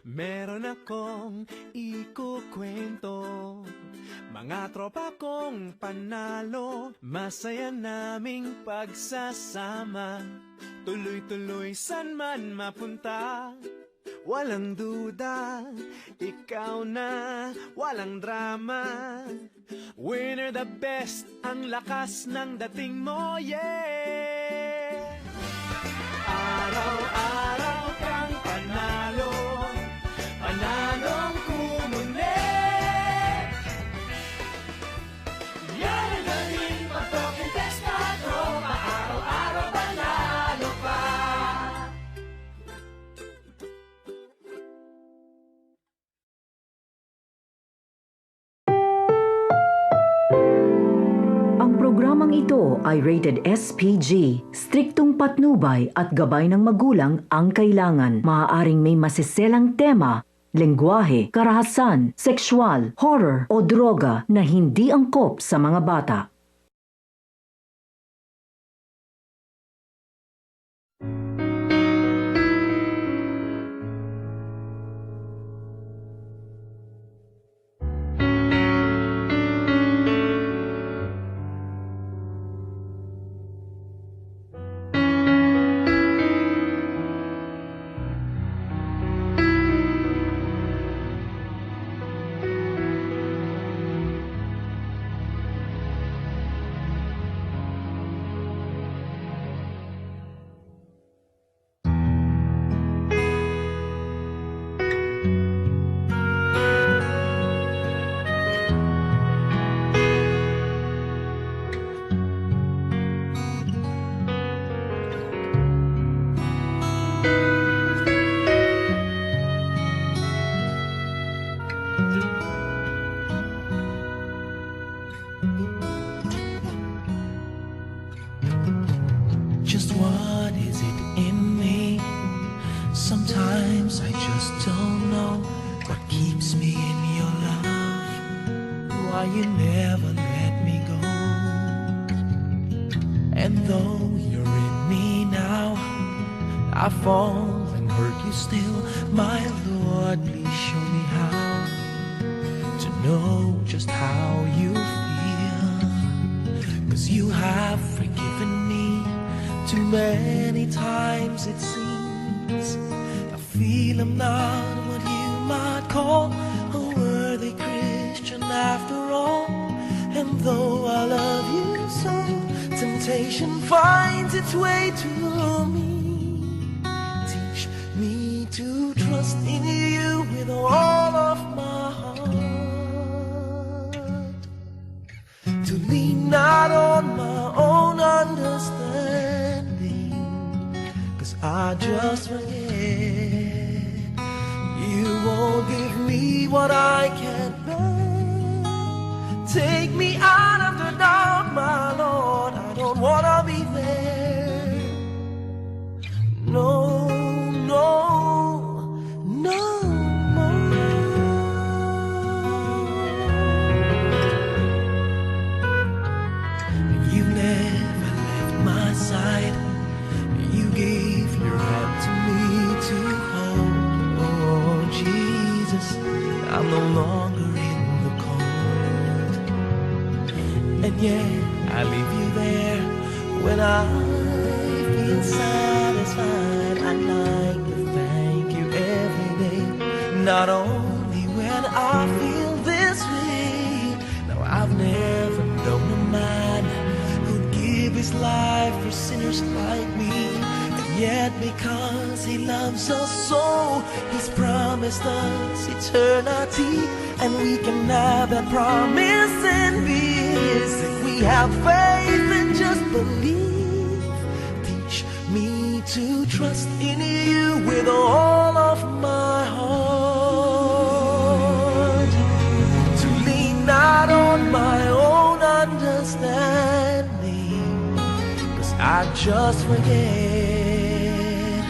Meron akong ikukwento, mga tropa kong panalo, masaya naming pagsasama, tuloy-tuloy san man mapunta. Walang duda, ikaw na, walang drama. Winner the best, ang lakas ng dating mo, yeah! Araw-araw kang panalo, panalong kumulit. Yan ang naging pagtoking test na tropa, araw-araw panalo pa. Ang programang ito ay rated SPG. Striktong patnubay at gabay ng magulang ang kailangan. Maaaring may masiselang tema, lengguwahe, karahasan, sexual, horror o droga na hindi angkop sa mga bata. Just what is it in me? Sometimes I just don't know what keeps me in your love. Why you never let me go. And though you're in me now, I fall and hurt you still. My Lord, please show me how to know just how you feel. 'Cause you have forgiven me too many times it seems. I feel I'm not what you might call a worthy Christian after all. And though I love you so, temptation finds its way to me. Teach me to trust in you with all of my heart, to lean not on my own understanding, 'cause I just forget. You won't give me what I can't bear. Take me out of the dark, my Lord, I don't wanna be there. No, no, no more. You've never left my side. You gave your hand to me to hold. Oh, Jesus, I'm no longer in the cold. And yet I leave you there when I feel satisfied. I'd like to thank you every day, not only when I feel this way. No, I've never known a man who'd give his life for sinners like me. And yet because he loves us so, he's promised us eternity. And we can have that promise and peace if we have faith and just believe. Teach me to trust in you with all of my heart, to lean not on my own understanding, 'cause I just forget.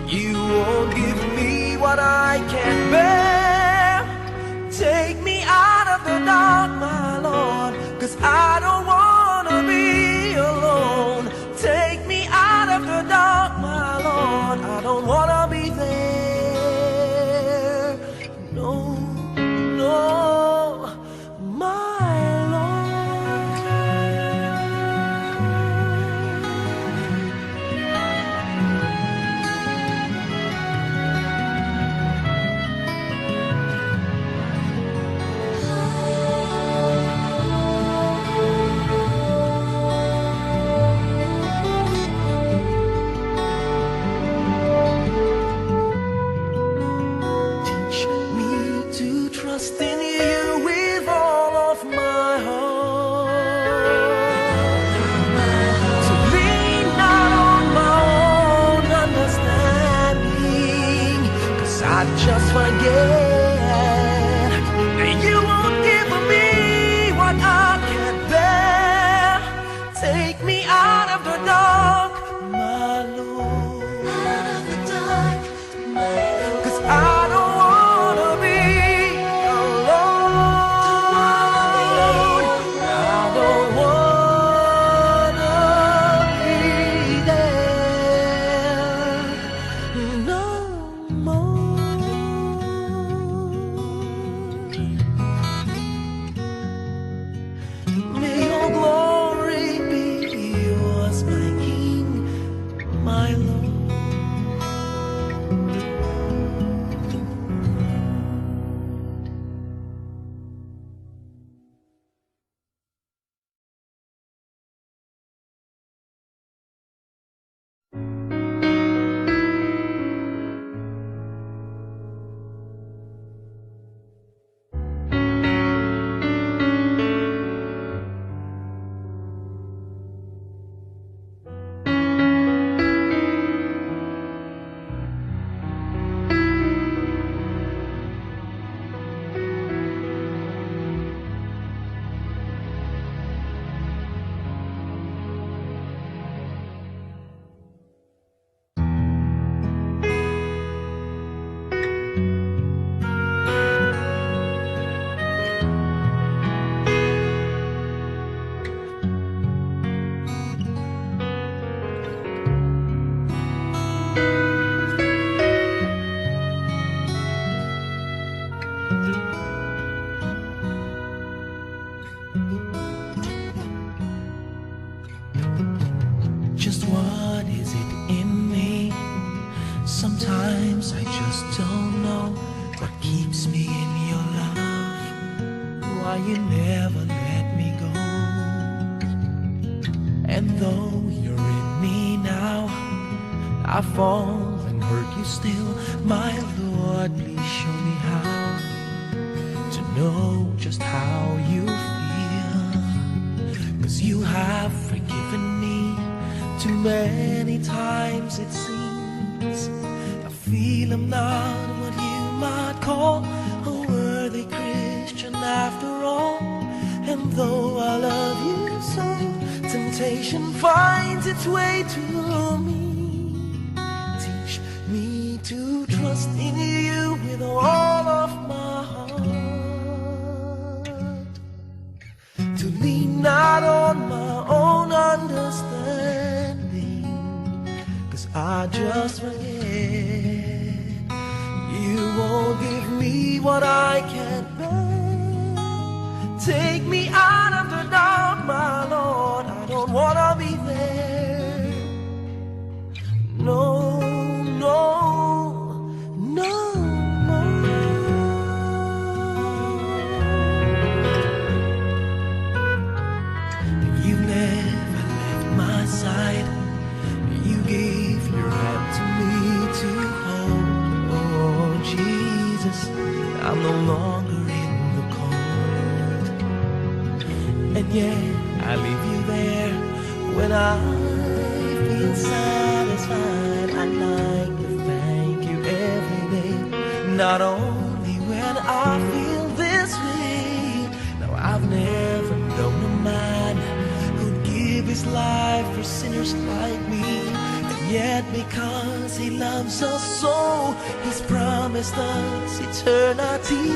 You won't give me what I can't bear. Take me out of the dark, my Lord, 'cause I don't wanna be alone. Take me out of the dark, my Lord, I don't wanna be there. I just forget. You won't give me what I can't bear. Take me out of the dark, my Lord. Out of the dark, my Lord. 'Cause I don't wanna be alone. I don't wanna be there no more. May your glory be yours, my King, my Lord. Just what is it in me? Sometimes I just don't know what keeps me in your love. Why you never let me go. And though you're in me now, I fall and hurt you still. My Lord, please show me how to know just how you feel. 'Cause you have forgiven me too many times, it seems. I feel I'm not what you might call a worthy Christian after all. And though I love you so, temptation finds its way to me. Teach me to trust in you with all of my heart, to lean not on my own understanding, 'cause I just forget. You won't give me what I can't bear. Take me out of the dark, my Lord. I don't wanna be there. No, no, no more. You never left my side. You gave your hand to me to hold. Oh, Jesus, I'm no longer in the cold. And yet I leave you there when I feel satisfied. I like to thank you every day, not only when I feel this way. No, I've never known a man who'd give his life for sinners like me. And yet because he loves us so, he's promised us eternity.